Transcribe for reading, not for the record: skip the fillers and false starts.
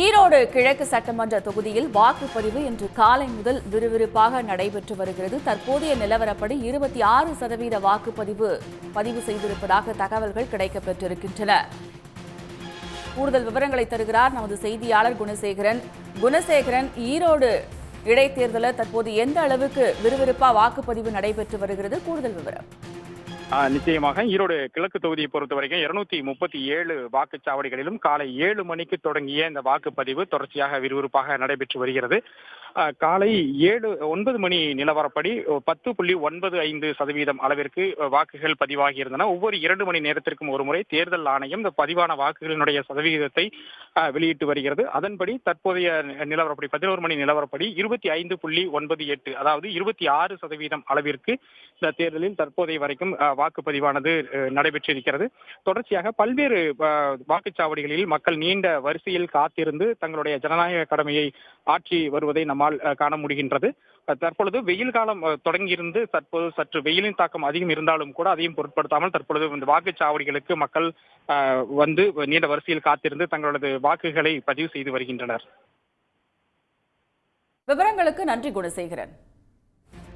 ஈரோடு கிழக்கு சட்டமன்ற தொகுதியில் வாக்குப்பதிவு இன்று காலை முதல் விறுவிறுப்பாக நடைபெற்று வருகிறது. தற்போதைய நிலவரப்படி 26% வாக்குப்பதிவு பதிவு செய்திருப்பதாக தகவல்கள் கிடைக்கப்பெற்றிருக்கின்றன. கூடுதல் விவரங்களை தருகிறார் நமது செய்தியாளர் குணசேகரன். ஈரோடு இடைத்தேர்தலில் தற்போது எந்த அளவுக்கு விறுவிறுப்பா வாக்குப்பதிவு நடைபெற்று வருகிறது? கூடுதல் விவரம். நிச்சயமாக ஈரோடு கிழக்கு தொகுதியை பொறுத்தவரைக்கும் 237 வாக்குச்சாவடிகளிலும் காலை 7 மணிக்கு தொடங்கிய இந்த வாக்குப்பதிவு தொடர்ச்சியாக விறுவிறுப்பாக நடைபெற்று வருகிறது. காலை 9 மணி நிலவரப்படி 10.95% அளவிற்கு வாக்குகள் பதிவாகி இருந்தன. ஒவ்வொரு 2 மணி நேரத்திற்கும் ஒரு முறை தேர்தல் ஆணையம் இந்த பதிவான வாக்குகளினுடைய சதவீதத்தை வெளியிட்டு வருகிறது. அதன்படி தற்போதைய நிலவரப்படி 11 மணி நிலவரப்படி 25.98, அதாவது 26% அளவிற்கு இந்த தேர்தலில் தற்போதைய வரைக்கும் வாக்குப்பதிவானது நடைபெற்றிருக்கிறது. தொடர்ச்சியாக பல்வேறு வாக்குச்சாவடிகளில் மக்கள் நீண்ட வரிசையில் காத்திருந்து தங்களுடைய ஜனநாயக கடமையை ஆற்றி வருவதை நம்மால் காண முடிகின்றது. தற்பொழுது வெயில் காலம் தொடங்கியிருந்து தற்போது சற்று வெயிலின் தாக்கம் அதிகம் இருந்தாலும் கூட அதையும் பொருட்படுத்தாமல் தற்பொழுது இந்த வாக்குச்சாவடிகளுக்கு மக்கள் வந்து நீண்ட வரிசையில் காத்திருந்து தங்களது வாக்குகளை பதிவு செய்து வருகின்றனர். விவரங்களுக்கு நன்றி குணசேகரன்.